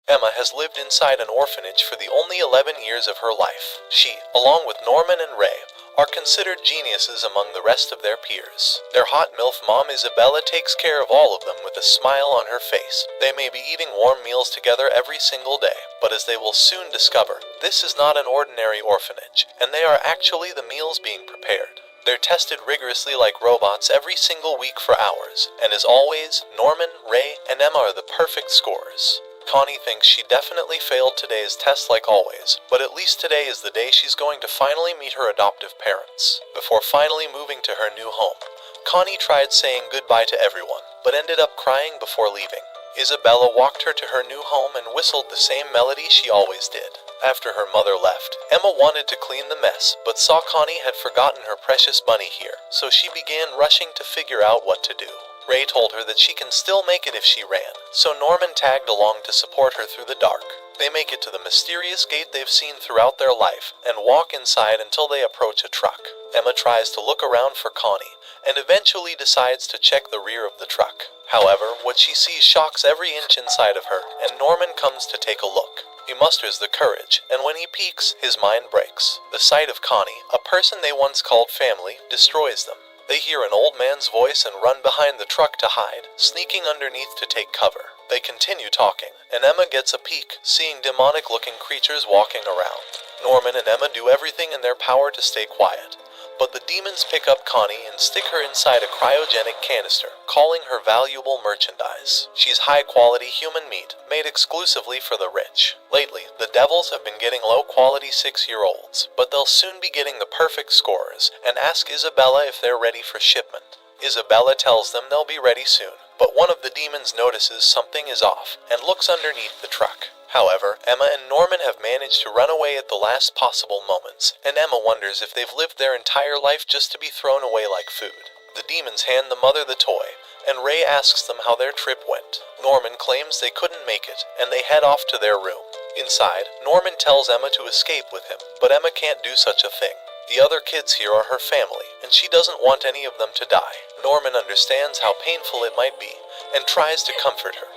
Emma has lived inside an orphanage for the only 11 years of her life. She, along with Norman and Ray, are considered geniuses among the rest of their peers. Their hot MILF mom Isabella takes care of all of them with a smile on her face. They may be eating warm meals together every single day, but as they will soon discover, this is not an ordinary orphanage, and they are actually the meals being prepared. They're tested rigorously like robots every single week for hours, and as always, Norman, Ray, and Emma are the perfect scorers. Connie thinks she definitely failed today's test like always, but at least today is the day she's going to finally meet her adoptive parents. Before finally moving to her new home, Connie tried saying goodbye to everyone, but ended up crying before leaving. Isabella walked her to her new home and whistled the same melody she always did. After her mother left, Emma wanted to clean the mess, but saw Connie had forgotten her precious bunny here, so she began rushing to figure out what to do. Ray told her that she can still make it if she ran, so Norman tagged along to support her through the dark. They make it to the mysterious gate they've seen throughout their life, and walk inside until they approach a truck. Emma tries to look around for Connie, and eventually decides to check the rear of the truck. However, what she sees shocks every inch inside of her, and Norman comes to take a look. He musters the courage, and when he peeks, his mind breaks. The sight of Connie, a person they once called family, destroys them. They hear an old man's voice and run behind the truck to hide, sneaking underneath to take cover. They continue talking, and Emma gets a peek, seeing demonic-looking creatures walking around. Norman and Emma do everything in their power to stay quiet, but the demons pick up Connie and stick her inside a cryogenic canister, calling her valuable merchandise. She's high-quality human meat, made exclusively for the rich. Lately, the devils have been getting low-quality 6-year-olds, but they'll soon be getting the perfect scorers, and ask Isabella if they're ready for shipment. Isabella tells them they'll be ready soon, but one of the demons notices something is off, and looks underneath the truck. However, Emma and Norman have managed to run away at the last possible moments, and Emma wonders if they've lived their entire life just to be thrown away like food. The demons hand the mother the toy, and Ray asks them how their trip went. Norman claims they couldn't make it, and they head off to their room. Inside, Norman tells Emma to escape with him, but Emma can't do such a thing. The other kids here are her family, and she doesn't want any of them to die. Norman understands how painful it might be, and tries to comfort her.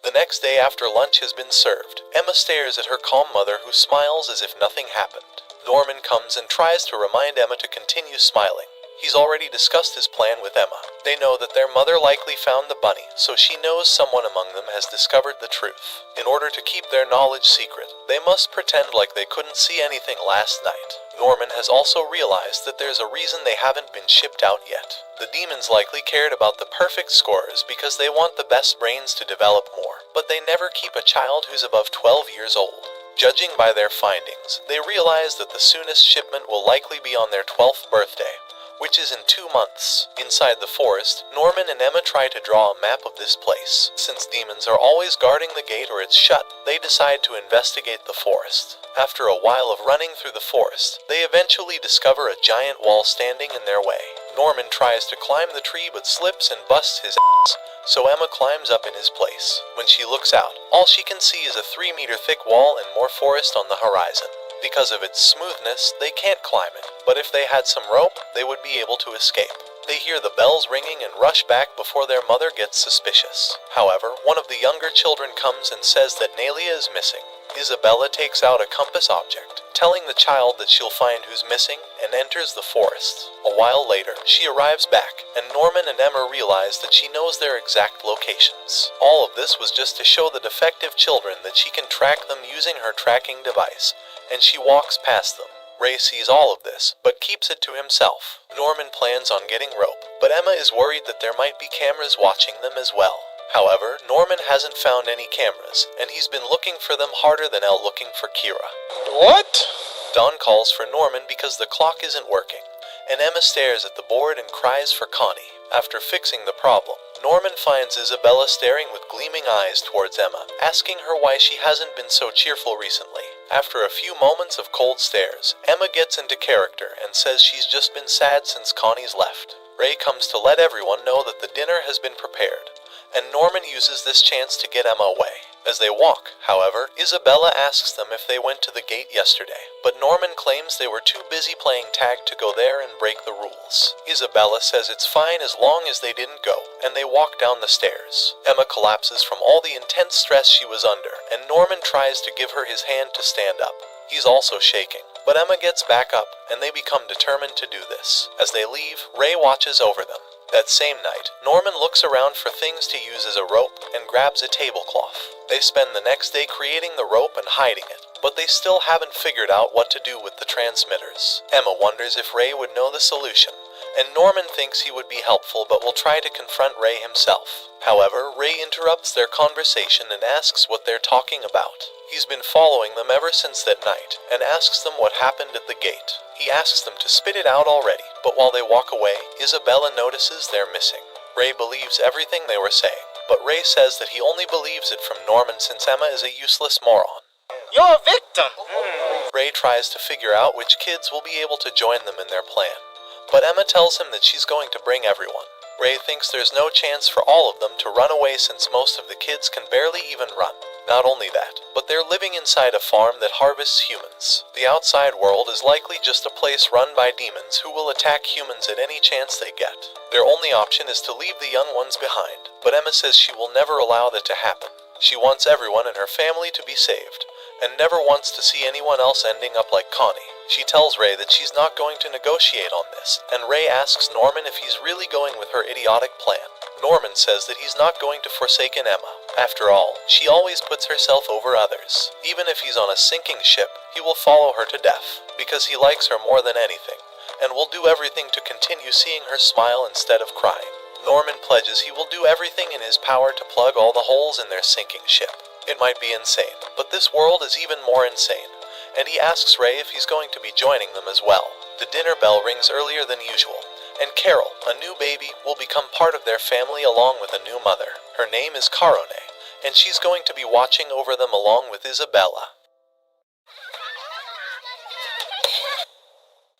The next day after lunch has been served, Emma stares at her calm mother who smiles as if nothing happened. Norman comes and tries to remind Emma to continue smiling. He's already discussed his plan with Emma. They know that their mother likely found the bunny, so she knows someone among them has discovered the truth. In order to keep their knowledge secret, they must pretend like they couldn't see anything last night. Norman has also realized that there's a reason they haven't been shipped out yet. The demons likely cared about the perfect scorers because they want the best brains to develop more, but they never keep a child who's above 12 years old. Judging by their findings, they realize that the soonest shipment will likely be on their 12th birthday, which is in 2 months. Inside the forest, Norman and Emma try to draw a map of this place. Since demons are always guarding the gate or it's shut, they decide to investigate the forest. After a while of running through the forest, they eventually discover a giant wall standing in their way. Norman tries to climb the tree but slips and busts his ass, so Emma climbs up in his place. When she looks out, all she can see is a 3-meter thick wall and more forest on the horizon. Because of its smoothness, they can't climb it, but if they had some rope, they would be able to escape. They hear the bells ringing and rush back before their mother gets suspicious. However, one of the younger children comes and says that Nalia is missing. Isabella takes out a compass object, telling the child that she'll find who's missing, and enters the forest. A while later, she arrives back, and Norman and Emma realize that she knows their exact locations. All of this was just to show the defective children that she can track them using her tracking device, and she walks past them. Ray sees all of this, but keeps it to himself. Norman plans on getting rope, but Emma is worried that there might be cameras watching them as well. However, Norman hasn't found any cameras, and he's been looking for them harder than Elle looking for Kira. What? Dawn calls for Norman because the clock isn't working, and Emma stares at the board and cries for Connie. After fixing the problem, Norman finds Isabella staring with gleaming eyes towards Emma, asking her why she hasn't been so cheerful recently. After a few moments of cold stares, Emma gets into character and says she's just been sad since Connie's left. Ray comes to let everyone know that the dinner has been prepared, and Norman uses this chance to get Emma away. As they walk, however, Isabella asks them if they went to the gate yesterday, but Norman claims they were too busy playing tag to go there and break the rules. Isabella says it's fine as long as they didn't go, and they walk down the stairs. Emma collapses from all the intense stress she was under, and Norman tries to give her his hand to stand up. He's also shaking, but Emma gets back up, and they become determined to do this. As they leave, Ray watches over them. That same night, Norman looks around for things to use as a rope and grabs a tablecloth. They spend the next day creating the rope and hiding it, but they still haven't figured out what to do with the transmitters. Emma wonders if Ray would know the solution, and Norman thinks he would be helpful but will try to confront Ray himself. However, Ray interrupts their conversation and asks what they're talking about. He's been following them ever since that night, and asks them what happened at the gate. He asks them to spit it out already, but while they walk away, Isabella notices they're missing. Ray believes everything they were saying, but Ray says that he only believes it from Norman since Emma is a useless moron. You're a victim! Ray tries to figure out which kids will be able to join them in their plan, but Emma tells him that she's going to bring everyone. Ray thinks there's no chance for all of them to run away since most of the kids can barely even run. Not only that, but they're living inside a farm that harvests humans. The outside world is likely just a place run by demons who will attack humans at any chance they get. Their only option is to leave the young ones behind, but Emma says she will never allow that to happen. She wants everyone in her family to be saved, and never wants to see anyone else ending up like Connie. She tells Ray that she's not going to negotiate on this, and Ray asks Norman if he's really going with her idiotic plan. Norman says that he's not going to forsake Emma. After all, she always puts herself over others. Even if he's on a sinking ship, he will follow her to death, because he likes her more than anything, and will do everything to continue seeing her smile instead of crying. Norman pledges he will do everything in his power to plug all the holes in their sinking ship. It might be insane, but this world is even more insane, and he asks Ray if he's going to be joining them as well. The dinner bell rings earlier than usual, and Carol, a new baby, will become part of their family along with a new mother. Her name is Karone, and she's going to be watching over them along with Isabella.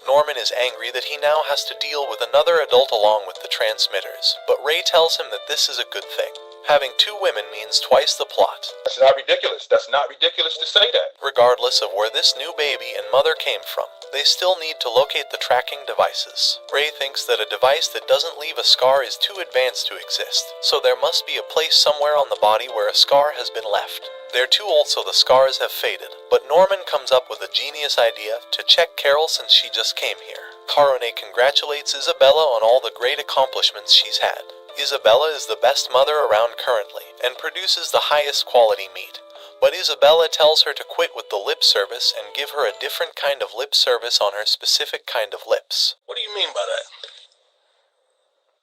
Norman is angry that he now has to deal with another adult along with the transmitters, but Ray tells him that this is a good thing. Having two women means twice the plot. That's not ridiculous. That's not ridiculous to say that. Regardless of where this new baby and mother came from, they still need to locate the tracking devices. Ray thinks that a device that doesn't leave a scar is too advanced to exist, so there must be a place somewhere on the body where a scar has been left. They're too old so the scars have faded, but Norman comes up with a genius idea to check Carol since she just came here. Karone congratulates Isabella on all the great accomplishments she's had. Isabella is the best mother around currently, and produces the highest quality meat. But Isabella tells her to quit with the lip service and give her a different kind of lip service on her specific kind of lips. What do you mean by that?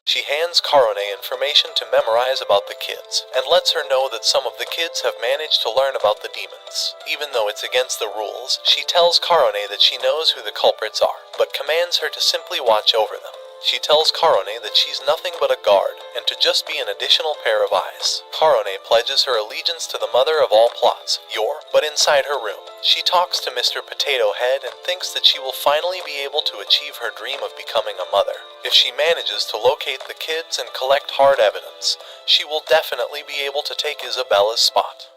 She hands Karone information to memorize about the kids, and lets her know that some of the kids have managed to learn about the demons. Even though it's against the rules, she tells Karone that she knows who the culprits are, but commands her to simply watch over them. She tells Karone that she's nothing but a guard, and to just be an additional pair of eyes. Karone pledges her allegiance to the mother of all plots, Yor, but inside her room, she talks to Mr. Potato Head and thinks that she will finally be able to achieve her dream of becoming a mother. If she manages to locate the kids and collect hard evidence, she will definitely be able to take Isabella's spot.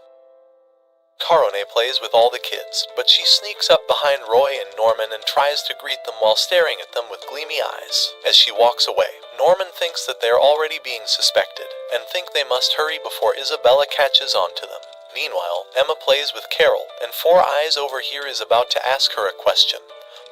Karone plays with all the kids, but she sneaks up behind Roy and Norman and tries to greet them while staring at them with gleamy eyes. As she walks away, Norman thinks that they're already being suspected, and think they must hurry before Isabella catches on to them. Meanwhile, Emma plays with Carol, and Four Eyes over here is about to ask her a question.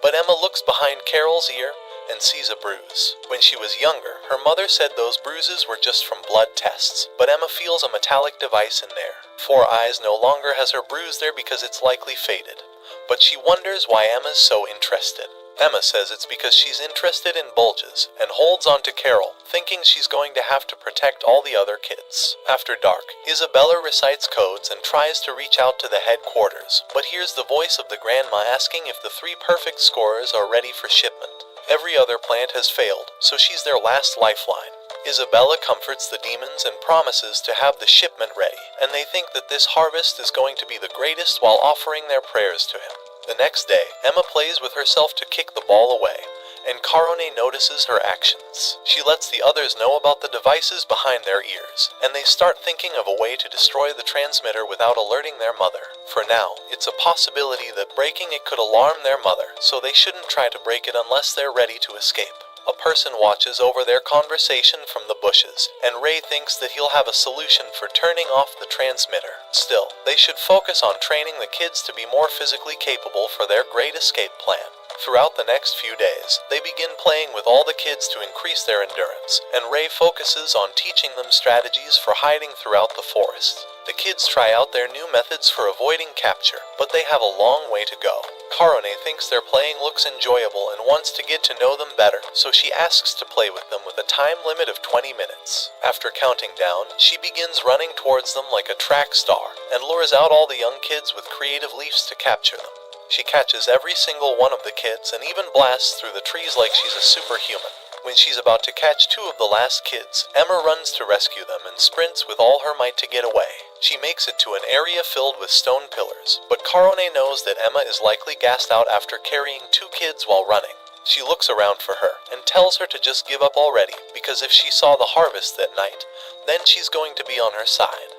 But Emma looks behind Carol's ear and sees a bruise. When she was younger, her mother said those bruises were just from blood tests, but Emma feels a metallic device in there. Four Eyes no longer has her bruise there because it's likely faded, but she wonders why Emma's so interested. Emma says it's because she's interested in bulges, and holds on to Carol, thinking she's going to have to protect all the other kids. After dark, Isabella recites codes and tries to reach out to the headquarters, but hears the voice of the grandma asking if the 3 perfect scorers are ready for shipment. Every other plant has failed, so she's their last lifeline. Isabella comforts the demons and promises to have the shipment ready, and they think that this harvest is going to be the greatest while offering their prayers to him. The next day, Emma plays with herself to kick the ball away, and Karone notices her actions. She lets the others know about the devices behind their ears, and they start thinking of a way to destroy the transmitter without alerting their mother. For now, it's a possibility that breaking it could alarm their mother, so they shouldn't try to break it unless they're ready to escape. A person watches over their conversation from the bushes, and Ray thinks that he'll have a solution for turning off the transmitter. Still, they should focus on training the kids to be more physically capable for their great escape plan. Throughout the next few days, they begin playing with all the kids to increase their endurance, and Ray focuses on teaching them strategies for hiding throughout the forest. The kids try out their new methods for avoiding capture, but they have a long way to go. Karone thinks their playing looks enjoyable and wants to get to know them better, so she asks to play with them with a time limit of 20 minutes. After counting down, she begins running towards them like a track star, and lures out all the young kids with creative leaps to capture them. She catches every single one of the kids and even blasts through the trees like she's a superhuman. When she's about to catch 2 of the last kids, Emma runs to rescue them and sprints with all her might to get away. She makes it to an area filled with stone pillars, but Karone knows that Emma is likely gassed out after carrying 2 kids while running. She looks around for her and tells her to just give up already, because if she saw the harvest that night, then she's going to be on her side.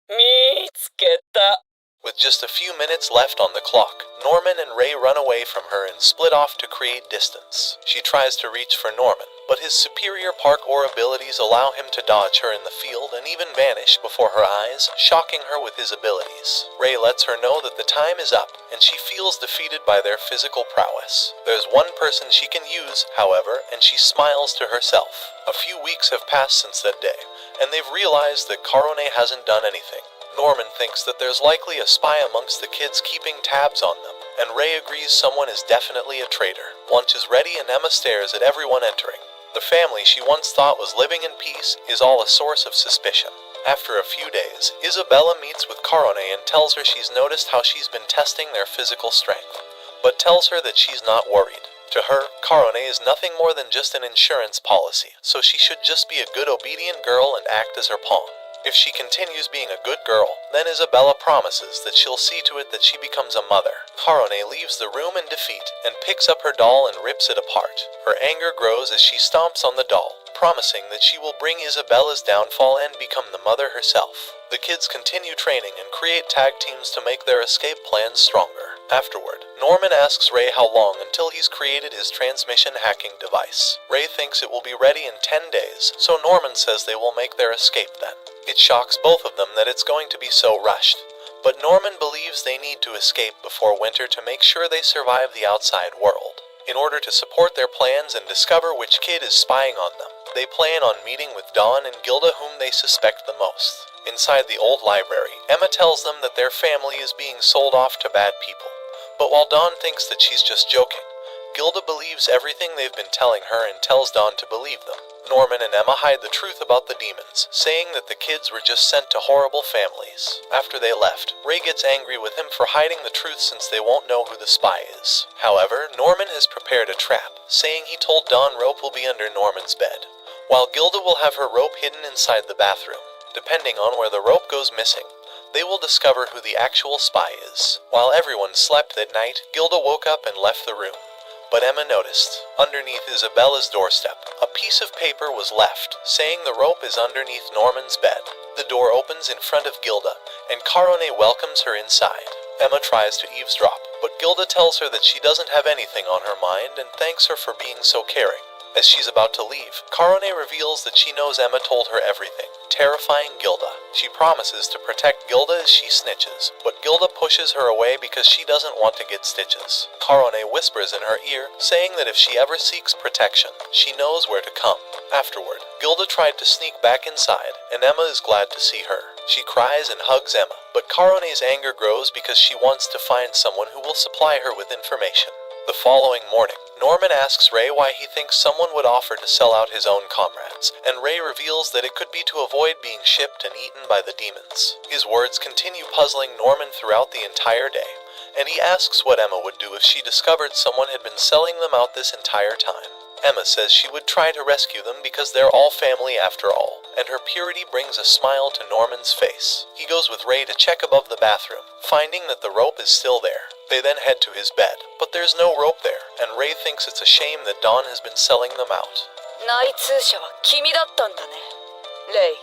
見つけた。 With just a few minutes left on the clock, Norman and Ray run away from her and split off to create distance. She tries to reach for Norman, but his superior parkour abilities allow him to dodge her in the field and even vanish before her eyes, shocking her with his abilities. Ray lets her know that the time is up, and she feels defeated by their physical prowess. There's one person she can use, however, and she smiles to herself. A few weeks have passed since that day, and they've realized that Karone hasn't done anything. Norman thinks that there's likely a spy amongst the kids keeping tabs on them, and Ray agrees someone is definitely a traitor. Lunch is ready and Emma stares at everyone entering. The family she once thought was living in peace is all a source of suspicion. After a few days, Isabella meets with Karone and tells her she's noticed how she's been testing their physical strength, but tells her that she's not worried. To her, Karone is nothing more than just an insurance policy, so she should just be a good obedient girl and act as her pawn. If she continues being a good girl, then Isabella promises that she'll see to it that she becomes a mother. Karone leaves the room in defeat and picks up her doll and rips it apart. Her anger grows as she stomps on the doll, promising that she will bring Isabella's downfall and become the mother herself. The kids continue training and create tag teams to make their escape plans stronger. Afterward, Norman asks Ray how long until he's created his transmission hacking device. Ray thinks it will be ready in 10 days, so Norman says they will make their escape then. It shocks both of them that it's going to be so rushed, but Norman believes they need to escape before winter to make sure they survive the outside world. In order to support their plans and discover which kid is spying on them, they plan on meeting with Dawn and Gilda, whom they suspect the most. Inside the old library, Emma tells them that their family is being sold off to bad people. But while Dawn thinks that she's just joking, Gilda believes everything they've been telling her and tells Dawn to believe them. Norman and Emma hide the truth about the demons, saying that the kids were just sent to horrible families. After they left, Ray gets angry with him for hiding the truth since they won't know who the spy is. However, Norman has prepared a trap, saying he told Dawn rope will be under Norman's bed, while Gilda will have her rope hidden inside the bathroom. Depending on where the rope goes missing, they will discover who the actual spy is. While everyone slept that night, Gilda woke up and left the room. But Emma noticed, underneath Isabella's doorstep, a piece of paper was left, saying the rope is underneath Norman's bed. The door opens in front of Gilda, and Karone welcomes her inside. Emma tries to eavesdrop, but Gilda tells her that she doesn't have anything on her mind and thanks her for being so caring. As she's about to leave, Karone reveals that she knows Emma told her everything, terrifying Gilda. She promises to protect Gilda as she snitches, but Gilda pushes her away because she doesn't want to get stitches. Karone whispers in her ear, saying that if she ever seeks protection, she knows where to come. Afterward, Gilda tried to sneak back inside, and Emma is glad to see her. She cries and hugs Emma, but Karone's anger grows because she wants to find someone who will supply her with information. The following morning, Norman asks Ray why he thinks someone would offer to sell out his own comrades, and Ray reveals that it could be to avoid being shipped and eaten by the demons. His words continue puzzling Norman throughout the entire day, and he asks what Emma would do if she discovered someone had been selling them out this entire time. Emma says she would try to rescue them because they're all family after all, and her purity brings a smile to Norman's face. He goes with Ray to check above the bathroom, finding that the rope is still there. They then head to his bed, but there's no rope there, and Ray thinks it's a shame that Dawn has been selling them out. 内通者は君だったんだね、レイ。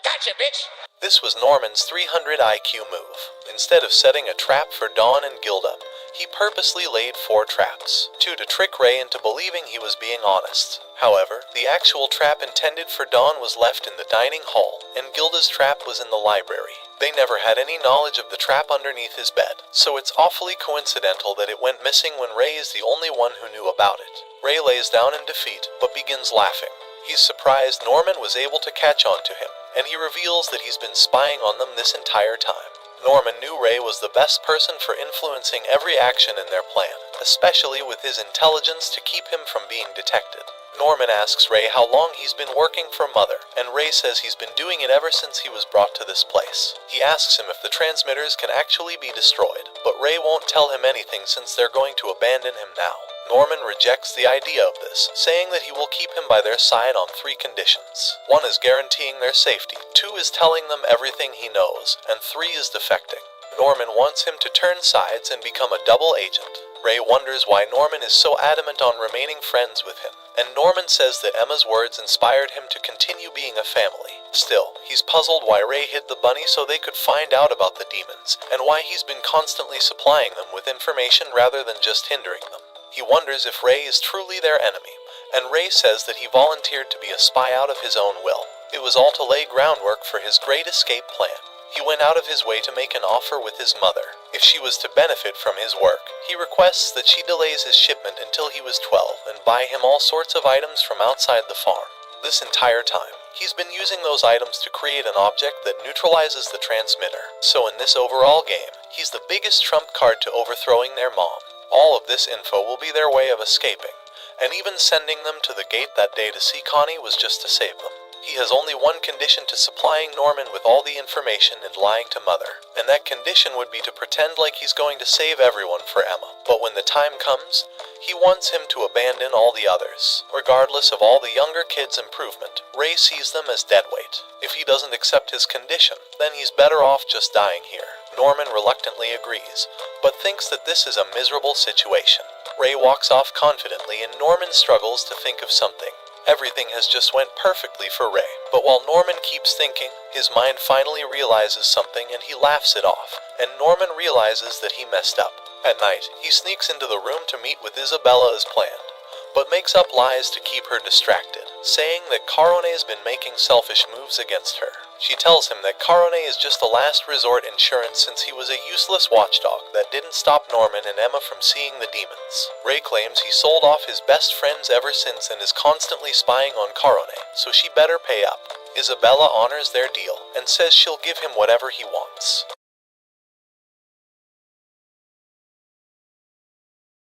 Gotcha, bitch! This was Norman's 300 IQ move. Instead of setting a trap for Dawn and Gilda, he purposely laid 4 traps, 2 to trick Ray into believing he was being honest. However, the actual trap intended for Dawn was left in the dining hall, and Gilda's trap was in the library. They never had any knowledge of the trap underneath his bed, so it's awfully coincidental that it went missing when Ray is the only one who knew about it. Ray lays down in defeat, but begins laughing. He's surprised Norman was able to catch on to him, and he reveals that he's been spying on them this entire time. Norman knew Ray was the best person for influencing every action in their plan, especially with his intelligence to keep him from being detected. Norman asks Ray how long he's been working for Mother, and Ray says he's been doing it ever since he was brought to this place. He asks him if the transmitters can actually be destroyed, but Ray won't tell him anything since they're going to abandon him now. Norman rejects the idea of this, saying that he will keep him by their side on 3 conditions. 1 is guaranteeing their safety, 2 is telling them everything he knows, and 3 is defecting. Norman wants him to turn sides and become a double agent. Ray wonders why Norman is so adamant on remaining friends with him, and Norman says that Emma's words inspired him to continue being a family. Still, he's puzzled why Ray hid the bunny so they could find out about the demons, and why he's been constantly supplying them with information rather than just hindering them. He wonders if Ray is truly their enemy, and Ray says that he volunteered to be a spy out of his own will. It was all to lay groundwork for his great escape plan. He went out of his way to make an offer with his mother. If she was to benefit from his work, he requests that she delays his shipment until he was 12 and buy him all sorts of items from outside the farm. This entire time, he's been using those items to create an object that neutralizes the transmitter. So in this overall game, he's the biggest trump card to overthrowing their mom. All of this info will be their way of escaping, and even sending them to the gate that day to see Connie was just to save them. He has only one condition to supplying Norman with all the information and lying to Mother, and that condition would be to pretend like he's going to save everyone for Emma. But when the time comes, he wants him to abandon all the others. Regardless of all the younger kids' improvement, Ray sees them as deadweight. If he doesn't accept his condition, then he's better off just dying here. Norman reluctantly agrees, but thinks that this is a miserable situation. Ray walks off confidently and Norman struggles to think of something. Everything has just went perfectly for Ray, but while Norman keeps thinking, his mind finally realizes something and he laughs it off, and Norman realizes that he messed up. At night, he sneaks into the room to meet with Isabella as planned, but makes up lies to keep her distracted, saying that Carone has been making selfish moves against her. She tells him that Carone is just a last resort insurance since he was a useless watchdog that didn't stop Norman and Emma from seeing the demons. Ray claims he sold off his best friends ever since and is constantly spying on Carone, so she better pay up. Isabella honors their deal and says she'll give him whatever he wants.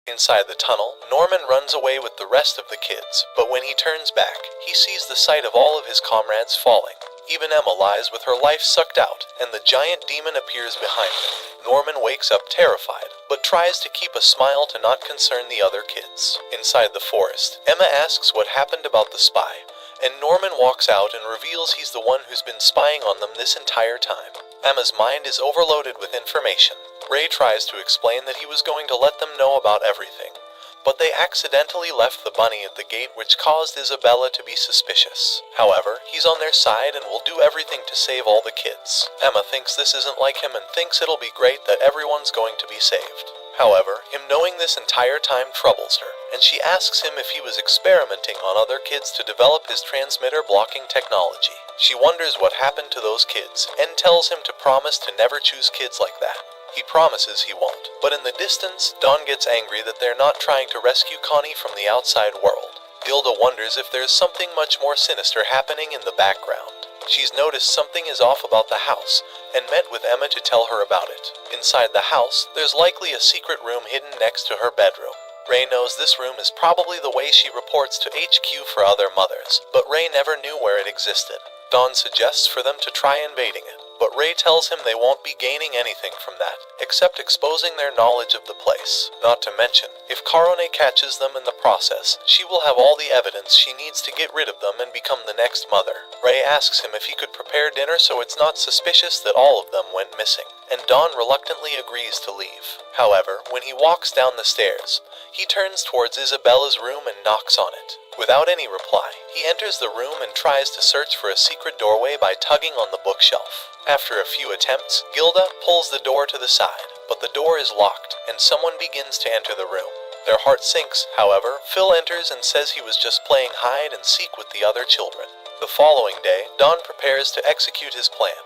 Inside the tunnel, Norman runs away with the rest of the kids, but when he turns back, he sees the sight of all of his comrades falling. Even Emma lies with her life sucked out, and the giant demon appears behind her. Norman wakes up terrified, but tries to keep a smile to not concern the other kids. Inside the forest, Emma asks what happened about the spy, and Norman walks out and reveals he's the one who's been spying on them this entire time. Emma's mind is overloaded with information. Ray tries to explain that he was going to let them know about everything, but they accidentally left the bunny at the gate, which caused Isabella to be suspicious. However, he's on their side and will do everything to save all the kids. Emma thinks this isn't like him and thinks it'll be great that everyone's going to be saved. However, him knowing this entire time troubles her, and she asks him if he was experimenting on other kids to develop his transmitter blocking technology. She wonders what happened to those kids, and tells him to promise to never choose kids like that. He promises he won't, but in the distance, Dawn gets angry that they're not trying to rescue Connie from the outside world. Gilda wonders if there's something much more sinister happening in the background. She's noticed something is off about the house, and met with Emma to tell her about it. Inside the house, there's likely a secret room hidden next to her bedroom. Ray knows this room is probably the way she reports to HQ for other mothers, but Ray never knew where it existed. Dawn suggests for them to try invading it. but Ray tells him they won't be gaining anything from that, except exposing their knowledge of the place. Not to mention, if Karone catches them in the process, she will have all the evidence she needs to get rid of them and become the next mother. Ray asks him if he could prepare dinner so it's not suspicious that all of them went missing, and Don reluctantly agrees to leave. However, when he walks down the stairs, he turns towards Isabella's room and knocks on it. Without any reply, he enters the room and tries to search for a secret doorway by tugging on the bookshelf. After a few attempts, Gilda pulls the door to the side, but the door is locked, and someone begins to enter the room. Their heart sinks, however. Phil enters and says he was just playing hide and seek with the other children. The following day, Don prepares to execute his plan,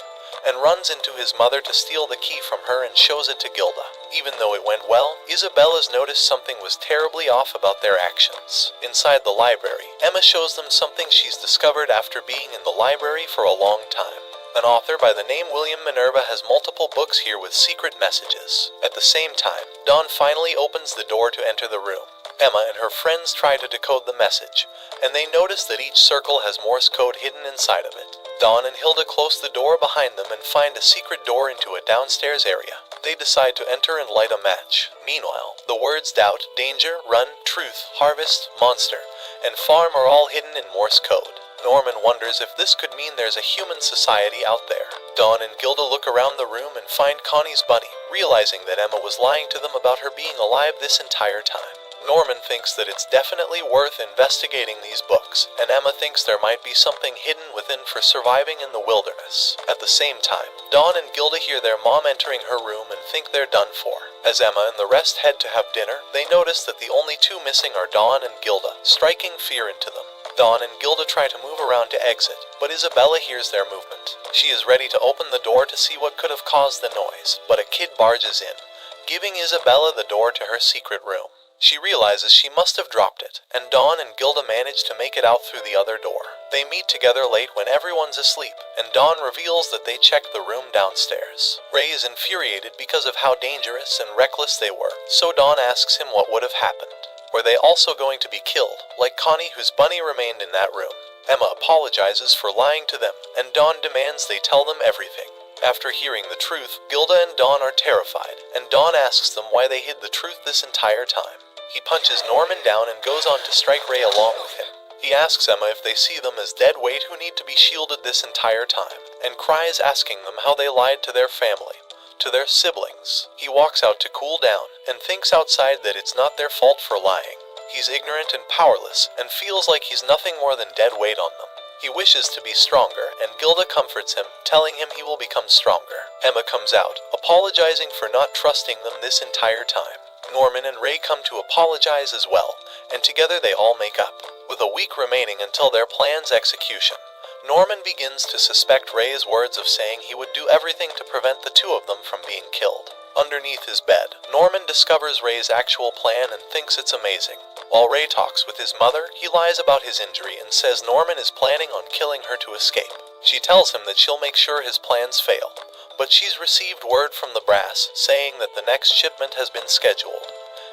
and runs into his mother to steal the key from her and shows it to Gilda. Even though it went well, Isabella's noticed something was terribly off about their actions. Inside the library, Emma shows them something she's discovered after being in the library for a long time. An author by the name William Minerva has multiple books here with secret messages. At the same time, Dawn finally opens the door to enter the room. Emma and her friends try to decode the message, and they notice that each circle has Morse code hidden inside of it. Dawn and Hilda close the door behind them and find a secret door into a downstairs area. They decide to enter and light a match. Meanwhile, the words doubt, danger, run, truth, harvest, monster, and farm are all hidden in Morse code. Norman wonders if this could mean there's a human society out there. Dawn and Gilda look around the room and find Connie's bunny, realizing that Emma was lying to them about her being alive this entire time. Norman thinks that it's definitely worth investigating these books, and Emma thinks there might be something hidden within for surviving in the wilderness. At the same time, Dawn and Gilda hear their mom entering her room and think they're done for. As Emma and the rest head to have dinner, they notice that the only two missing are Dawn and Gilda, striking fear into them. Dawn and Gilda try to move around to exit, but Isabella hears their movement. She is ready to open the door to see what could have caused the noise, but a kid barges in, giving Isabella the door to her secret room. She realizes she must have dropped it, and Dawn and Gilda manage to make it out through the other door. They meet together late when everyone's asleep, and Dawn reveals that they checked the room downstairs. Ray is infuriated because of how dangerous and reckless they were, so Dawn asks him what would have happened. Were they also going to be killed, like Connie, whose bunny remained in that room? Emma apologizes for lying to them, and Dawn demands they tell them everything. After hearing the truth, Gilda and Dawn are terrified, and Dawn asks them why they hid the truth this entire time. He punches Norman down and goes on to strike Ray along with him. He asks Emma if they see them as dead weight who need to be shielded this entire time, and cries asking them how they lied to their family, to their siblings. He walks out to cool down, and thinks outside that it's not their fault for lying. He's ignorant and powerless, and feels like he's nothing more than dead weight on them. He wishes to be stronger, and Gilda comforts him, telling him he will become stronger. Emma comes out, apologizing for not trusting them this entire time. Norman and Ray come to apologize as well, and together they all make up. With a week remaining until their plan's execution, Norman begins to suspect Ray's words of saying he would do everything to prevent the two of them from being killed. Underneath his bed, Norman discovers Ray's actual plan and thinks it's amazing. While Ray talks with his mother, he lies about his injury and says Norman is planning on killing her to escape. She tells him that she'll make sure his plans fail, but she's received word from the brass saying that the next shipment has been scheduled,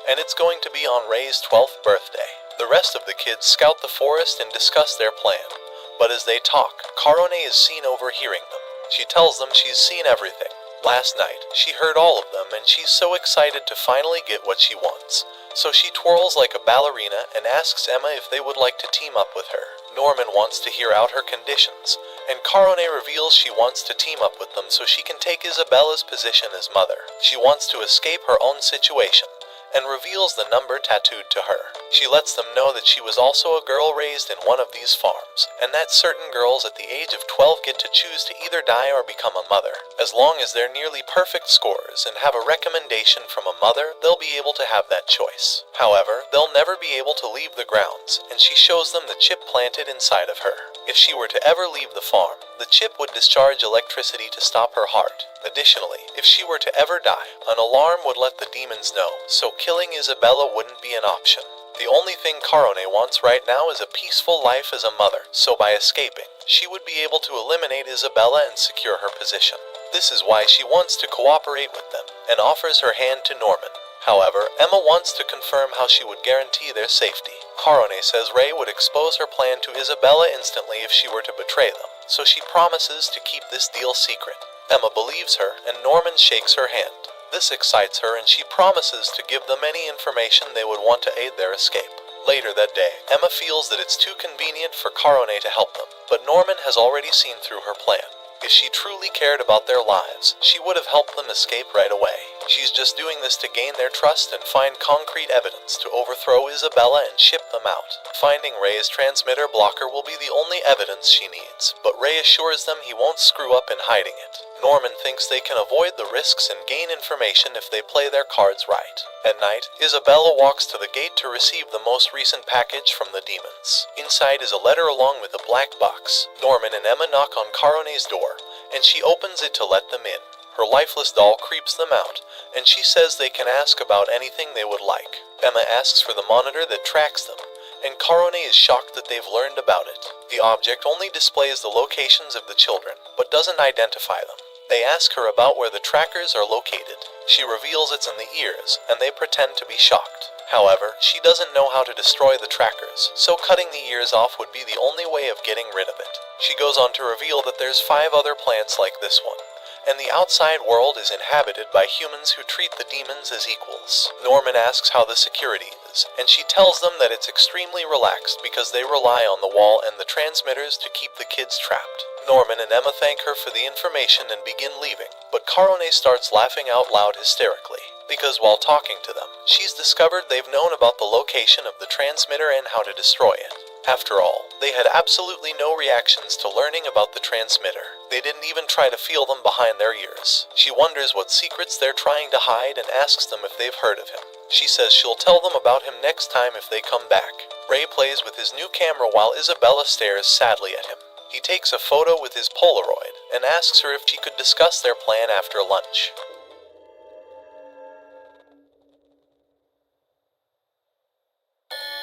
and it's going to be on Ray's 12th birthday. The rest of the kids scout the forest and discuss their plan, but as they talk, Karone is seen overhearing them. She tells them she's seen everything. Last night, she heard all of them and she's so excited to finally get what she wants. So she twirls like a ballerina and asks Emma if they would like to team up with her. Norman wants to hear out her conditions, and Karone reveals she wants to team up with them so she can take Isabella's position as mother. She wants to escape her own situation, and reveals the number tattooed to her. She lets them know that she was also a girl raised in one of these farms, and that certain girls at the age of 12 get to choose to either die or become a mother. As long as they're nearly perfect scorers and have a recommendation from a mother, they'll be able to have that choice. However, they'll never be able to leave the grounds, and she shows them the chip planted inside of her. If she were to ever leave the farm, the chip would discharge electricity to stop her heart. Additionally, if she were to ever die, an alarm would let the demons know, so killing Isabella wouldn't be an option. The only thing Karone wants right now is a peaceful life as a mother, so by escaping, she would be able to eliminate Isabella and secure her position. This is why she wants to cooperate with them, and offers her hand to Norman. However, Emma wants to confirm how she would guarantee their safety. Karone says Ray would expose her plan to Isabella instantly if she were to betray them, so she promises to keep this deal secret. Emma believes her, and Norman shakes her hand. This excites her, and she promises to give them any information they would want to aid their escape. Later that day, Emma feels that it's too convenient for Karone to help them, but Norman has already seen through her plan. If she truly cared about their lives, she would have helped them escape right away. She's just doing this to gain their trust and find concrete evidence to overthrow Isabella and ship them out. Finding Ray's transmitter blocker will be the only evidence she needs, but Ray assures them he won't screw up in hiding it. Norman thinks they can avoid the risks and gain information if they play their cards right. At night, Isabella walks to the gate to receive the most recent package from the demons. Inside is a letter along with a black box. Norman and Emma knock on Karone's door, and she opens it to let them in. Her lifeless doll creeps them out, and she says they can ask about anything they would like. Emma asks for the monitor that tracks them, and Karone is shocked that they've learned about it. The object only displays the locations of the children, but doesn't identify them. They ask her about where the trackers are located. She reveals it's in the ears, and they pretend to be shocked. However, she doesn't know how to destroy the trackers, so cutting the ears off would be the only way of getting rid of it. She goes on to reveal that there's 5 other plants like this one, and the outside world is inhabited by humans who treat the demons as equals. Norman asks how the security is, and she tells them that it's extremely relaxed because they rely on the wall and the transmitters to keep the kids trapped. Norman and Emma thank her for the information and begin leaving, but Karone starts laughing out loud hysterically, because while talking to them, she's discovered they've known about the location of the transmitter and how to destroy it. After all, they had absolutely no reactions to learning about the transmitter. They didn't even try to feel them behind their ears. She wonders what secrets they're trying to hide and asks them if they've heard of him. She says she'll tell them about him next time if they come back. Ray plays with his new camera while Isabella stares sadly at him. He takes a photo with his Polaroid and asks her if she could discuss their plan after lunch.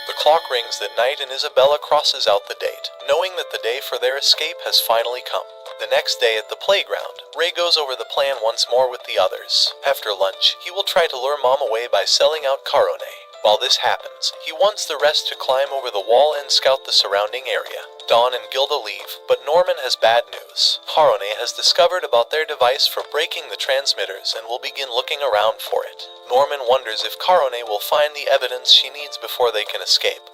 The clock rings that night and Isabella crosses out the date, knowing that the day for their escape has finally come. The next day at the playground, Ray goes over the plan once more with the others. After lunch, he will try to lure Mom away by selling out Karone. While this happens, he wants the rest to climb over the wall and scout the surrounding area. Dawn and Gilda leave, but Norman has bad news. Karone has discovered about their device for breaking the transmitters and will begin looking around for it. Norman wonders if Karone will find the evidence she needs before they can escape,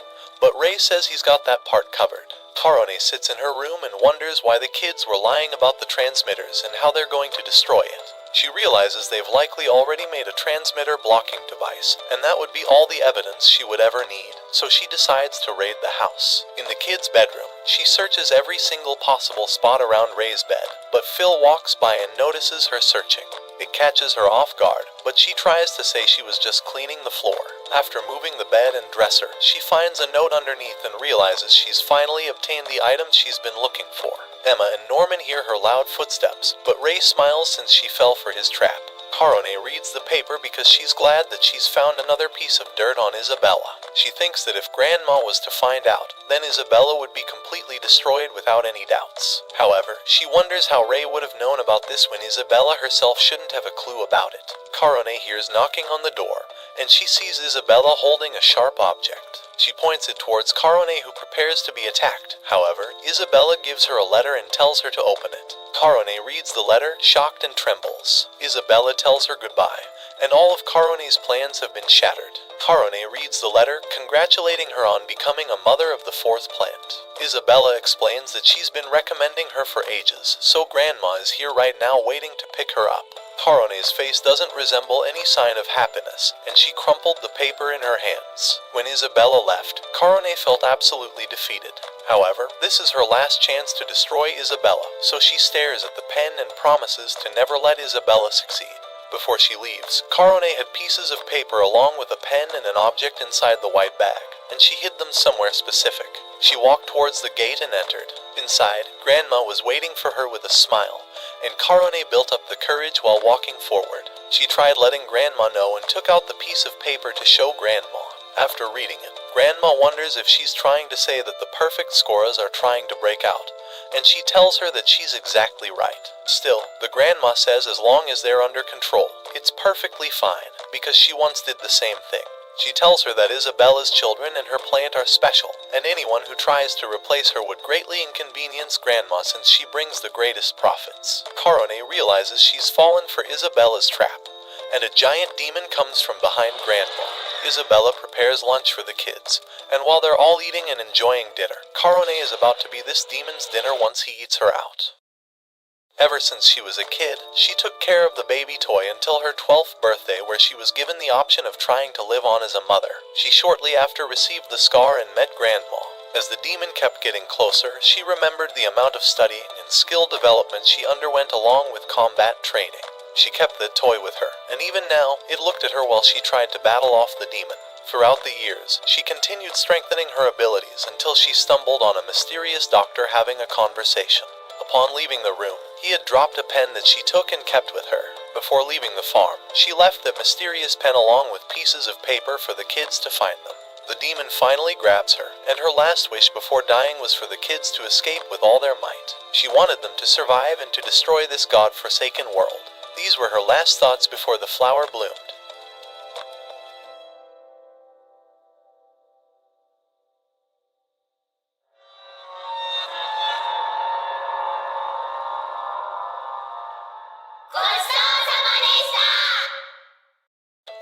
but Ray says he's got that part covered. Karone sits in her room and wonders why the kids were lying about the transmitters and how they're going to destroy it. She realizes they've likely already made a transmitter blocking device, and that would be all the evidence she would ever need, so she decides to raid the house. In the kids' bedroom, she searches every single possible spot around Ray's bed, but Phil walks by and notices her searching. It catches her off guard, but she tries to say she was just cleaning the floor. After moving the bed and dresser, she finds a note underneath and realizes she's finally obtained the items she's been looking for. Emma and Norman hear her loud footsteps, but Ray smiles since she fell for his trap. Karone reads the paper because she's glad that she's found another piece of dirt on Isabella. She thinks that if Grandma was to find out, then Isabella would be completely destroyed without any doubts. However, she wonders how Ray would have known about this when Isabella herself shouldn't have a clue about it. Karone hears knocking on the door, and she sees Isabella holding a sharp object. She points it towards Karone, who prepares to be attacked. However, Isabella gives her a letter and tells her to open it. Karone reads the letter, shocked and trembles. Isabella tells her goodbye, and all of Karone's plans have been shattered. Karone reads the letter, congratulating her on becoming a mother of the 4th plant. Isabella explains that she's been recommending her for ages, so Grandma is here right now waiting to pick her up. Karone's face doesn't resemble any sign of happiness, and she crumpled the paper in her hands. When Isabella left, Karone felt absolutely defeated. However, this is her last chance to destroy Isabella, so she stares at the pen and promises to never let Isabella succeed. Before she leaves, Karone had pieces of paper along with a pen and an object inside the white bag, and she hid them somewhere specific. She walked towards the gate and entered. Inside, Grandma was waiting for her with a smile, and Karone built up the courage while walking forward. She tried letting Grandma know and took out the piece of paper to show Grandma. After reading it, Grandma wonders if she's trying to say that the perfect scorers are trying to break out, and she tells her that she's exactly right. Still, the Grandma says as long as they're under control, it's perfectly fine, because she once did the same thing. She tells her that Isabella's children and her plant are special, and anyone who tries to replace her would greatly inconvenience Grandma since she brings the greatest profits. Karone realizes she's fallen for Isabella's trap, and a giant demon comes from behind Grandma. Isabella prepares lunch for the kids, and while they're all eating and enjoying dinner, Karone is about to be this demon's dinner once he eats her out. Ever since she was a kid, she took care of the baby toy until her 12th birthday, where she was given the option of trying to live on as a mother. She shortly after received the scar and met Grandma. As the demon kept getting closer, she remembered the amount of studying and skill development she underwent along with combat training. She kept the toy with her, and even now, it looked at her while she tried to battle off the demon. Throughout the years, she continued strengthening her abilities until she stumbled on a mysterious doctor having a conversation. Upon leaving the room, he had dropped a pen that she took and kept with her. Before leaving the farm, she left that mysterious pen along with pieces of paper for the kids to find them. The demon finally grabs her, and her last wish before dying was for the kids to escape with all their might. She wanted them to survive and to destroy this god-forsaken world. These were her last thoughts before the flower bloomed.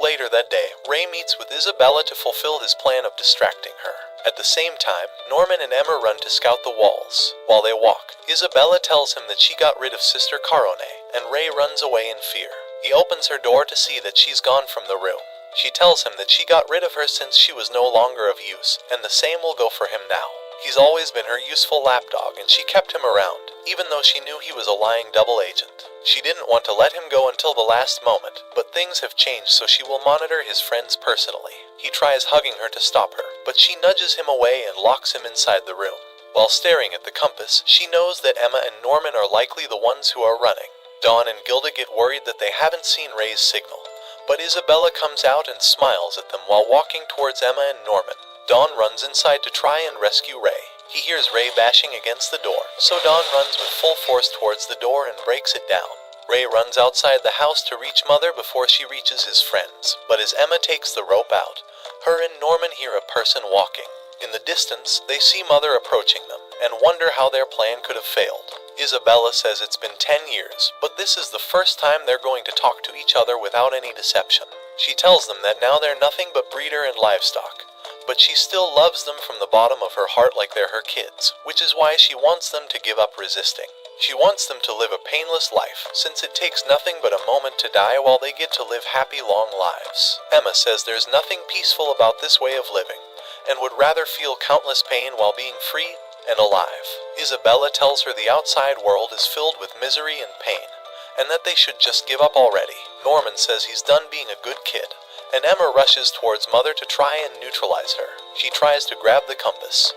Later that day, Ray meets with Isabella to fulfill his plan of distracting her. At the same time, Norman and Emma run to scout the walls. While they walk, Isabella tells him that she got rid of Sister Karone, and Ray runs away in fear. He opens her door to see that she's gone from the room. She tells him that she got rid of her since she was no longer of use, and the same will go for him now. He's always been her useful lapdog, and she kept him around, even though she knew he was a lying double agent. She didn't want to let him go until the last moment, but things have changed, so she will monitor his friends personally. He tries hugging her to stop her, but she nudges him away and locks him inside the room. While staring at the compass, she knows that Emma and Norman are likely the ones who are running. Dawn and Gilda get worried that they haven't seen Ray's signal, but Isabella comes out and smiles at them while walking towards Emma and Norman. Dawn runs inside to try and rescue Ray. He hears Ray bashing against the door, so Dawn runs with full force towards the door and breaks it down. Ray runs outside the house to reach Mother before she reaches his friends, but as Emma takes the rope out, her and Norman hear a person walking. In the distance, they see Mother approaching them, and wonder how their plan could have failed. Isabella says it's been 10 years, but this is the first time they're going to talk to each other without any deception. She tells them that now they're nothing but breeder and livestock, but she still loves them from the bottom of her heart like they're her kids, which is why she wants them to give up resisting. She wants them to live a painless life, since it takes nothing but a moment to die while they get to live happy long lives. Emma says there's nothing peaceful about this way of living, and would rather feel countless pain while being free and alive. Isabella tells her the outside world is filled with misery and pain, and that they should just give up already. Norman says he's done being a good kid, and Emma rushes towards Mother to try and neutralize her. She tries to grab the compass.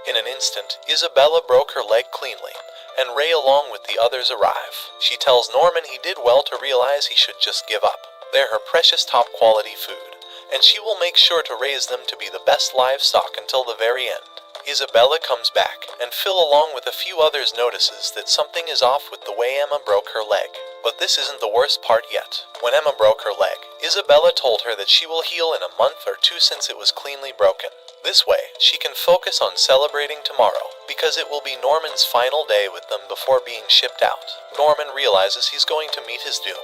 In an instant, Isabella broke her leg cleanly, and Ray along with the others arrive. She tells Norman he did well to realize he should just give up. They're her precious top-quality food, and she will make sure to raise them to be the best livestock until the very end. Isabella comes back, and Phil along with a few others notices that something is off with the way Emma broke her leg. But this isn't the worst part yet. When Emma broke her leg, Isabella told her that she will heal in a month or two since it was cleanly broken. This way, she can focus on celebrating tomorrow, because it will be Norman's final day with them before being shipped out. Norman realizes he's going to meet his doom,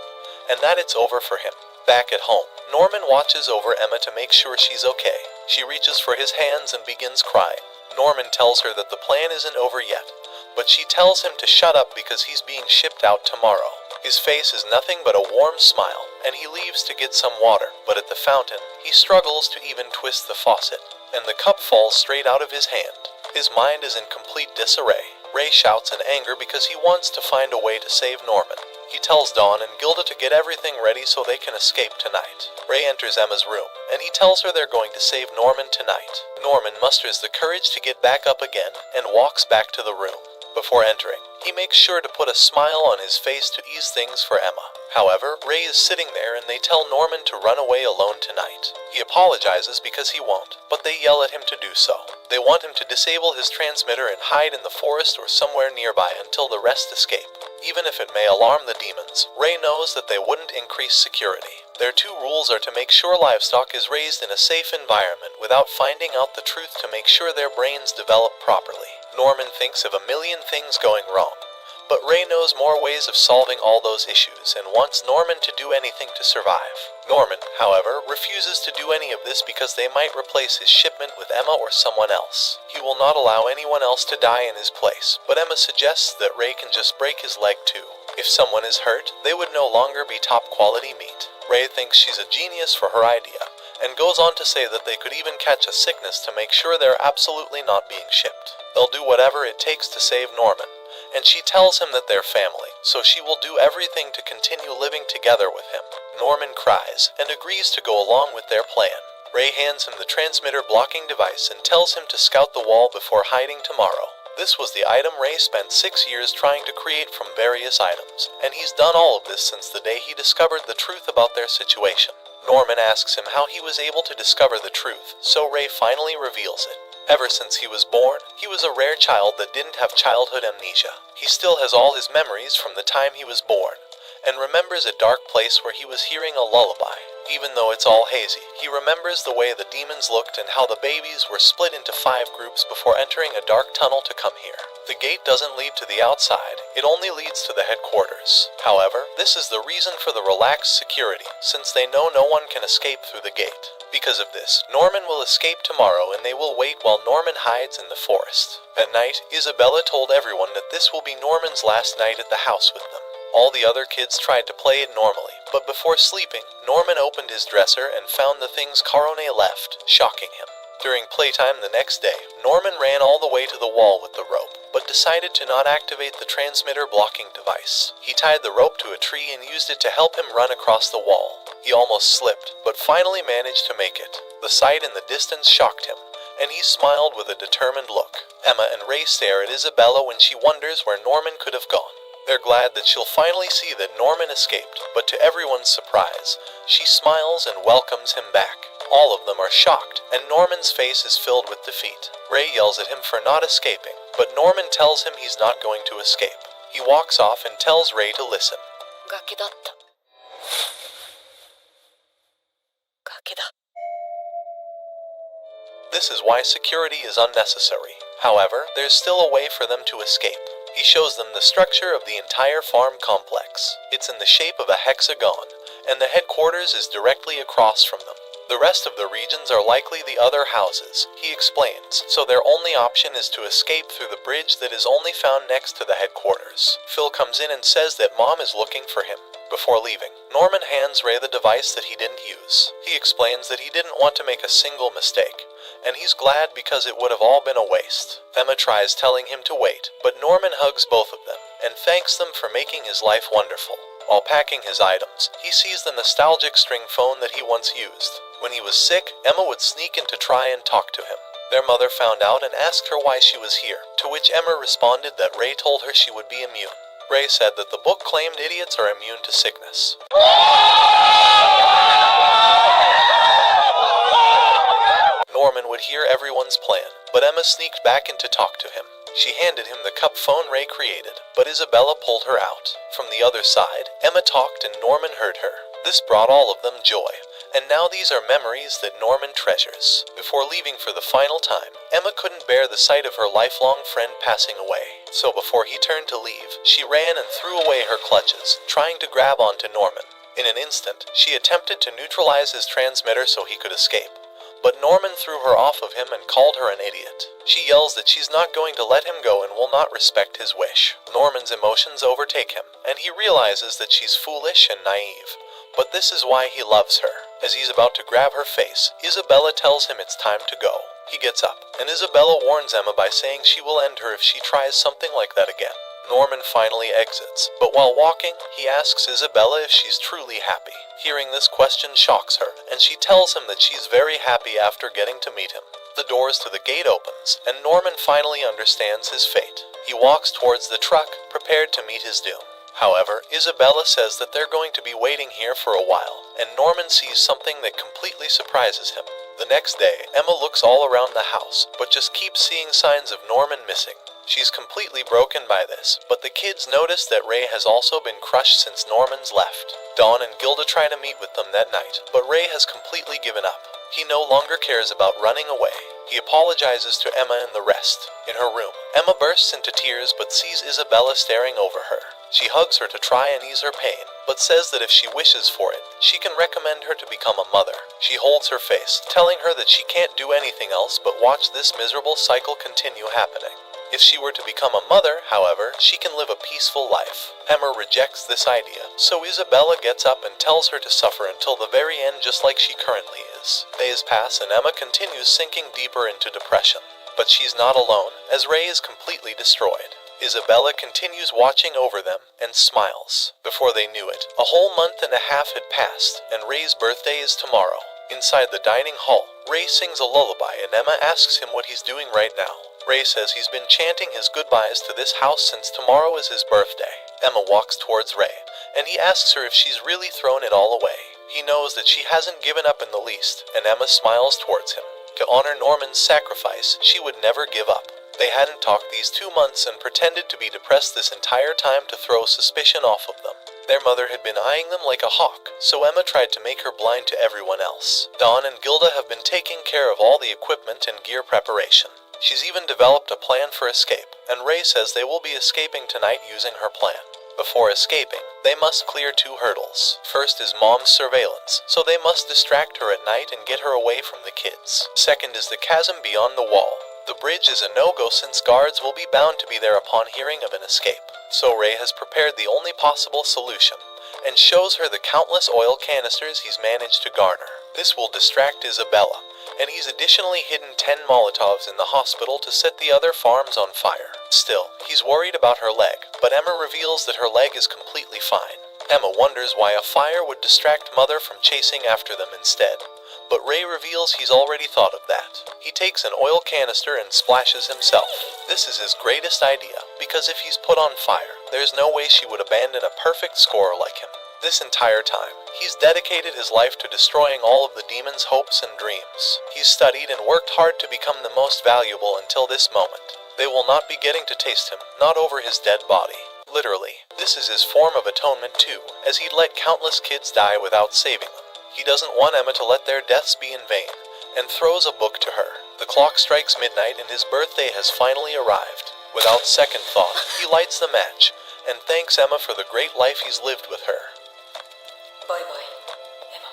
and that it's over for him. Back at home, Norman watches over Emma to make sure she's okay. She reaches for his hands and begins crying. Norman tells her that the plan isn't over yet, but she tells him to shut up because he's being shipped out tomorrow. His face is nothing but a warm smile, and he leaves to get some water, but at the fountain, he struggles to even twist the faucet, and the cup falls straight out of his hand. His mind is in complete disarray. Ray shouts in anger because he wants to find a way to save Norman. He tells Dawn and Gilda to get everything ready so they can escape tonight. Ray enters Emma's room, and he tells her they're going to save Norman tonight. Norman musters the courage to get back up again, and walks back to the room. Before entering, he makes sure to put a smile on his face to ease things for Emma. However, Ray is sitting there and they tell Norman to run away alone tonight. He apologizes because he won't, but they yell at him to do so. They want him to disable his transmitter and hide in the forest or somewhere nearby until the rest escape. Even if it may alarm the demons, Ray knows that they wouldn't increase security. Their two rules are to make sure livestock is raised in a safe environment without finding out the truth to make sure their brains develop properly. Norman thinks of a million things going wrong, but Ray knows more ways of solving all those issues and wants Norman to do anything to survive. Norman, however, refuses to do any of this because they might replace his shipment with Emma or someone else. He will not allow anyone else to die in his place, but Emma suggests that Ray can just break his leg too. If someone is hurt, they would no longer be top quality meat. Ray thinks she's a genius for her idea, and goes on to say that they could even catch a sickness to make sure they're absolutely not being shipped. They'll do whatever it takes to save Norman, and she tells him that they're family, so she will do everything to continue living together with him. Norman cries, and agrees to go along with their plan. Ray hands him the transmitter blocking device and tells him to scout the wall before hiding tomorrow. This was the item Ray spent 6 years trying to create from various items, and he's done all of this since the day he discovered the truth about their situation. Norman asks him how he was able to discover the truth, so Ray finally reveals it. Ever since he was born, he was a rare child that didn't have childhood amnesia. He still has all his memories from the time he was born, and remembers a dark place where he was hearing a lullaby. Even though it's all hazy, he remembers the way the demons looked and how the babies were split into 5 groups before entering a dark tunnel to come here. The gate doesn't lead to the outside, it only leads to the headquarters. However, this is the reason for the relaxed security, since they know no one can escape through the gate. Because of this, Norman will escape tomorrow and they will wait while Norman hides in the forest. At night, Isabella told everyone that this will be Norman's last night at the house with them. All the other kids tried to play it normally, but before sleeping, Norman opened his dresser and found the things Carone left, shocking him. During playtime the next day, Norman ran all the way to the wall with the rope, but decided to not activate the transmitter blocking device. He tied the rope to a tree and used it to help him run across the wall. He almost slipped, but finally managed to make it. The sight in the distance shocked him, and he smiled with a determined look. Emma and Ray stare at Isabella when she wonders where Norman could have gone. They're glad that she'll finally see that Norman escaped, but to everyone's surprise, she smiles and welcomes him back. All of them are shocked, and Norman's face is filled with defeat. Ray yells at him for not escaping, but Norman tells him he's not going to escape. He walks off and tells Ray to listen. 崖だった。崖だ。 This is why security is unnecessary. However, there's still a way for them to escape. He shows them the structure of the entire farm complex. It's in the shape of a hexagon, and the headquarters is directly across from them. The rest of the regions are likely the other houses, he explains, so their only option is to escape through the bridge that is only found next to the headquarters. Phil comes in and says that Mom is looking for him. Before leaving, Norman hands Ray the device that he didn't use. He explains that he didn't want to make a single mistake, and he's glad because it would have all been a waste. Emma tries telling him to wait, but Norman hugs both of them and thanks them for making his life wonderful. While packing his items, he sees the nostalgic string phone that he once used. When he was sick, Emma would sneak in to try and talk to him. Their mother found out and asked her why she was here, to which Emma responded that Ray told her she would be immune. Ray said that the book claimed idiots are immune to sickness. Norman would hear everyone's plan, but Emma sneaked back in to talk to him. She handed him the cup phone Ray created, but Isabella pulled her out. From the other side, Emma talked and Norman heard her. This brought all of them joy, and now these are memories that Norman treasures. Before leaving for the final time, Emma couldn't bear the sight of her lifelong friend passing away. So before he turned to leave, she ran and threw away her clutches, trying to grab onto Norman. In an instant, she attempted to neutralize his transmitter so he could escape. But Norman threw her off of him and called her an idiot. She yells that she's not going to let him go and will not respect his wish. Norman's emotions overtake him, and he realizes that she's foolish and naive. But this is why he loves her. As he's about to grab her face, Isabella tells him it's time to go. He gets up, and Isabella warns Emma by saying she will end her if she tries something like that again. Norman finally exits, but while walking, he asks Isabella if she's truly happy. Hearing this question shocks her, and she tells him that she's very happy after getting to meet him. The doors to the gate opens, and Norman finally understands his fate. He walks towards the truck, prepared to meet his doom. However, Isabella says that they're going to be waiting here for a while, and Norman sees something that completely surprises him. The next day, Emma looks all around the house, but just keeps seeing signs of Norman missing. She's completely broken by this, but the kids notice that Ray has also been crushed since Norman's left. Dawn and Gilda try to meet with them that night, but Ray has completely given up. He no longer cares about running away. He apologizes to Emma and the rest. In her room, Emma bursts into tears but sees Isabella staring over her. She hugs her to try and ease her pain, but says that if she wishes for it, she can recommend her to become a mother. She holds her face, telling her that she can't do anything else but watch this miserable cycle continue happening. If she were to become a mother, however, she can live a peaceful life. Emma rejects this idea, so Isabella gets up and tells her to suffer until the very end just like she currently is. Days pass and Emma continues sinking deeper into depression. But she's not alone, as Ray is completely destroyed. Isabella continues watching over them and smiles. Before they knew it, a whole month and a half had passed, and Ray's birthday is tomorrow. Inside the dining hall, Ray sings a lullaby and Emma asks him what he's doing right now. Ray says he's been chanting his goodbyes to this house since tomorrow is his birthday. Emma walks towards Ray, and he asks her if she's really thrown it all away. He knows that she hasn't given up in the least, and Emma smiles towards him. To honor Norman's sacrifice, she would never give up. They hadn't talked these 2 months and pretended to be depressed this entire time to throw suspicion off of them. Their mother had been eyeing them like a hawk, so Emma tried to make her blind to everyone else. Dawn and Gilda have been taking care of all the equipment and gear preparation. She's even developed a plan for escape, and Ray says they will be escaping tonight using her plan. Before escaping, they must clear 2 hurdles. First is Mom's surveillance, so they must distract her at night and get her away from the kids. Second is the chasm beyond the wall. The bridge is a no-go since guards will be bound to be there upon hearing of an escape. So Ray has prepared the only possible solution, and shows her the countless oil canisters he's managed to garner. This will distract Isabella, and he's additionally hidden 10 Molotovs in the hospital to set the other farms on fire. Still, he's worried about her leg, but Emma reveals that her leg is completely fine. Emma wonders why a fire would distract Mother from chasing after them instead, but Ray reveals he's already thought of that. He takes an oil canister and splashes himself. This is his greatest idea, because if he's put on fire, there's no way she would abandon a perfect scorer like him. This entire time, he's dedicated his life to destroying all of the demon's hopes and dreams. He's studied and worked hard to become the most valuable until this moment. They will not be getting to taste him, not over his dead body. Literally, this is his form of atonement too, as he'd let countless kids die without saving them. He doesn't want Emma to let their deaths be in vain, and throws a book to her. The clock strikes midnight and his birthday has finally arrived. Without second thought, he lights the match, and thanks Emma for the great life he's lived with her. Bye bye, Emma.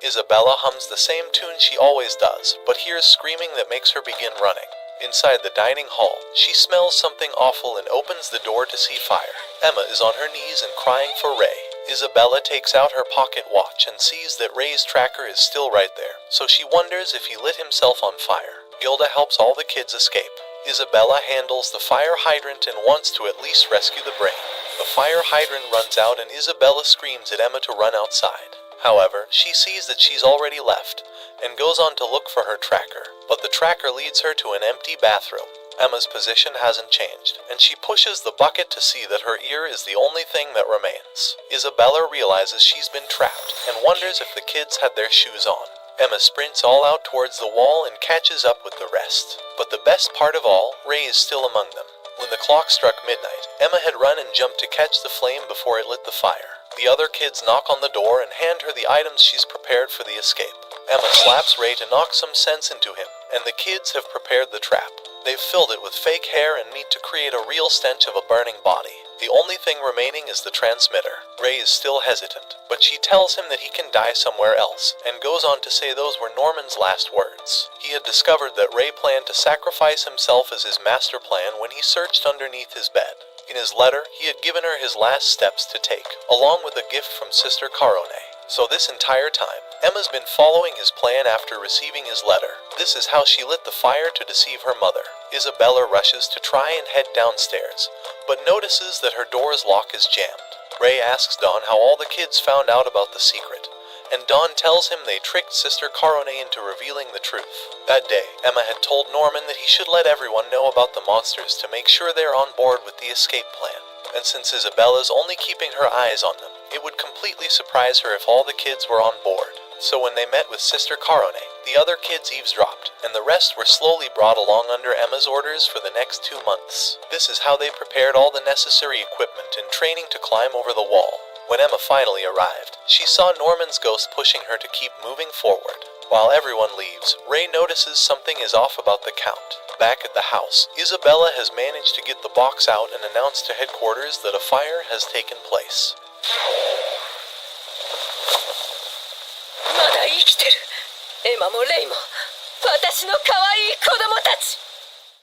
Isabella hums the same tune she always does, but hears screaming that makes her begin running. Inside the dining hall, she smells something awful and opens the door to see fire. Emma is on her knees and crying for Ray. Isabella takes out her pocket watch and sees that Ray's tracker is still right there, so she wonders if he lit himself on fire. Gilda helps all the kids escape. Isabella handles the fire hydrant and wants to at least rescue the brain. The fire hydrant runs out and Isabella screams at Emma to run outside. However, she sees that she's already left, and goes on to look for her tracker, but the tracker leads her to an empty bathroom. Emma's position hasn't changed, and she pushes the bucket to see that her ear is the only thing that remains. Isabella realizes she's been trapped, and wonders if the kids had their shoes on. Emma sprints all out towards the wall and catches up with the rest. But the best part of all, Ray is still among them. When the clock struck midnight, Emma had run and jumped to catch the flame before it lit the fire. The other kids knock on the door and hand her the items she's prepared for the escape. Emma slaps Ray to knock some sense into him, and the kids have prepared the trap. They've filled it with fake hair and meat to create a real stench of a burning body. The only thing remaining is the transmitter. Ray is still hesitant, but she tells him that he can die somewhere else, and goes on to say those were Norman's last words. He had discovered that Ray planned to sacrifice himself as his master plan when he searched underneath his bed. In his letter, he had given her his last steps to take, along with a gift from Sister Carone. So this entire time, Emma's been following his plan after receiving his letter. This is how she lit the fire to deceive her mother. Isabella rushes to try and head downstairs, but notices that her door's lock is jammed. Ray asks Dawn how all the kids found out about the secret, and Dawn tells him they tricked Sister Carone into revealing the truth. That day, Emma had told Norman that he should let everyone know about the monsters to make sure they're on board with the escape plan. And since Isabella's only keeping her eyes on them, it would completely surprise her if all the kids were on board. So when they met with Sister Carone, the other kids eavesdropped, and the rest were slowly brought along under Emma's orders for the next 2 months. This is how they prepared all the necessary equipment and training to climb over the wall. When Emma finally arrived, she saw Norman's ghost pushing her to keep moving forward. While everyone leaves, Ray notices something is off about the count. Back at the house, Isabella has managed to get the box out and announce to headquarters that a fire has taken place. まだ生きてる。エマもレイも私の可愛い子供たち。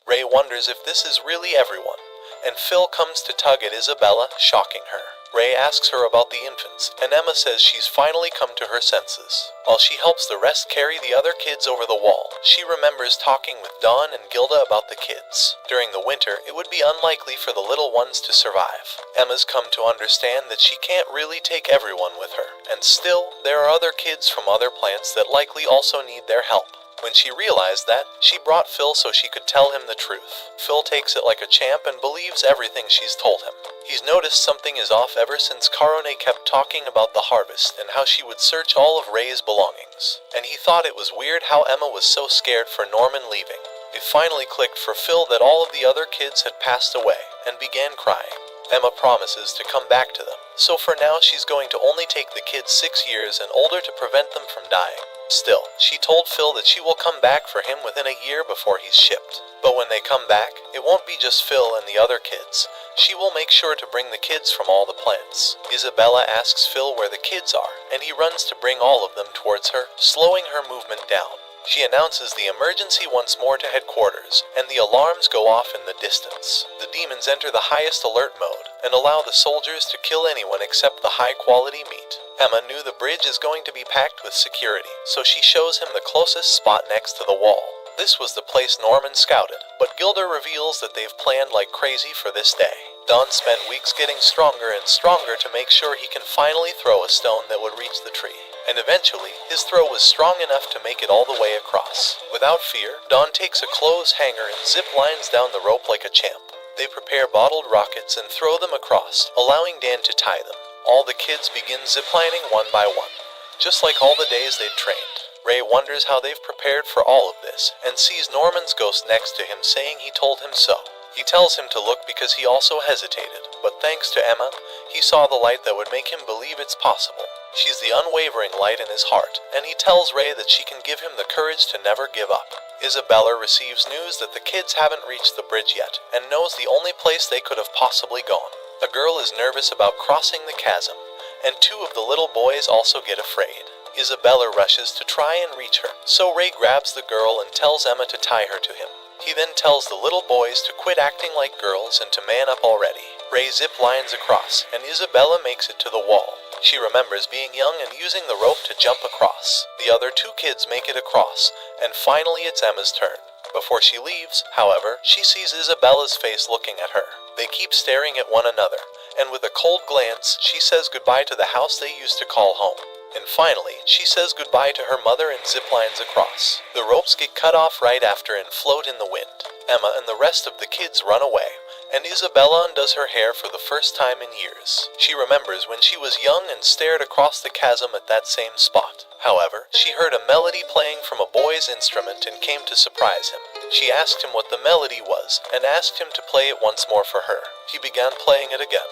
Ray wonders if this is really everyone, and Phil comes to tug at Isabella, shocking her. Ray asks her about the infants, and Emma says she's finally come to her senses. While she helps the rest carry the other kids over the wall, she remembers talking with Dawn and Gilda about the kids. During the winter, it would be unlikely for the little ones to survive. Emma's come to understand that she can't really take everyone with her, and still, there are other kids from other plants that likely also need their help. When she realized that, she brought Phil so she could tell him the truth. Phil takes it like a champ and believes everything she's told him. He's noticed something is off ever since Karone kept talking about the harvest and how she would search all of Ray's belongings. And he thought it was weird how Emma was so scared for Norman leaving. It finally clicked for Phil that all of the other kids had passed away and began crying. Emma promises to come back to them, so for now she's going to only take the kids 6 years and older to prevent them from dying. Still, she told Phil that she will come back for him within a year before he's shipped. But when they come back, it won't be just Phil and the other kids. She will make sure to bring the kids from all the plants. Isabella asks Phil where the kids are, and he runs to bring all of them towards her, slowing her movement down. She announces the emergency once more to headquarters, and the alarms go off in the distance. The demons enter the highest alert mode, and allow the soldiers to kill anyone except the high-quality meat. Emma knew the bridge is going to be packed with security, so she shows him the closest spot next to the wall. This was the place Norman scouted, but Gilda reveals that they've planned like crazy for this day. Don spent weeks getting stronger and stronger to make sure he can finally throw a stone that would reach the tree. And eventually, his throw was strong enough to make it all the way across. Without fear, Don takes a clothes hanger and zip lines down the rope like a champ. They prepare bottled rockets and throw them across, allowing Dan to tie them. All the kids begin ziplining one by one, just like all the days they'd trained. Ray wonders how they've prepared for all of this, and sees Norman's ghost next to him saying he told him so. He tells him to look because he also hesitated, but thanks to Emma, he saw the light that would make him believe it's possible. She's the unwavering light in his heart, and he tells Ray that she can give him the courage to never give up. Isabella receives news that the kids haven't reached the bridge yet, and knows the only place they could have possibly gone. A girl is nervous about crossing the chasm, and 2 of the little boys also get afraid. Isabella rushes to try and reach her, so Ray grabs the girl and tells Emma to tie her to him. He then tells the little boys to quit acting like girls and to man up already. Ray zip lines across, and Isabella makes it to the wall. She remembers being young and using the rope to jump across. The other 2 kids make it across, and finally it's Emma's turn. Before she leaves, however, she sees Isabella's face looking at her. They keep staring at one another, and with a cold glance, she says goodbye to the house they used to call home. And finally, she says goodbye to her mother and ziplines across. The ropes get cut off right after and float in the wind. Emma and the rest of the kids run away, and Isabella undoes her hair for the first time in years. She remembers when she was young and stared across the chasm at that same spot. However, she heard a melody playing from a boy's instrument and came to surprise him. She asked him what the melody was, and asked him to play it once more for her. He began playing it again.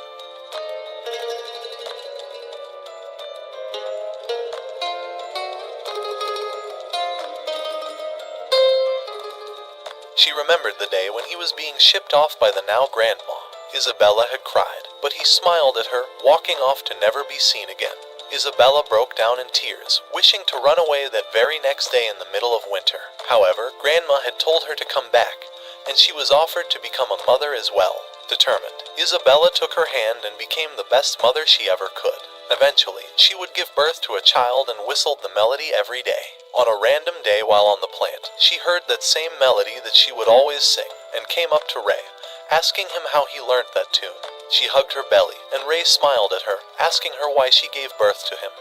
She remembered the day when he was being shipped off by the now grandma. Isabella had cried, but he smiled at her, walking off to never be seen again. Isabella broke down in tears, wishing to run away that very next day in the middle of winter. However, Grandma had told her to come back, and she was offered to become a mother as well. Determined, Isabella took her hand and became the best mother she ever could. Eventually, she would give birth to a child and whistled the melody every day. On a random day while on the plant, she heard that same melody that she would always sing, and came up to Ray, asking him how he learnt that tune. She hugged her belly, and Ray smiled at her, asking her why she gave birth to him.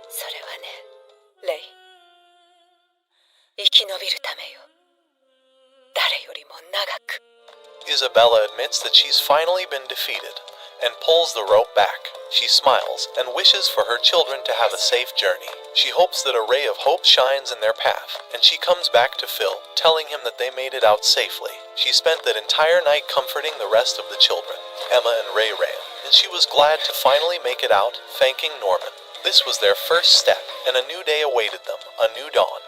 それはね、レイ。生き延びるためよ。誰よりも長く。 Isabella admits that she's finally been defeated, and pulls the rope back. She smiles and wishes for her children to have a safe journey. She hopes that a ray of hope shines in their path, and she comes back to Phil, telling him that they made it out safely. She spent that entire night comforting the rest of the children. Emma and Ray ran, and she was glad to finally make it out, thanking Norman. This was their first step, and a new day awaited them, a new dawn.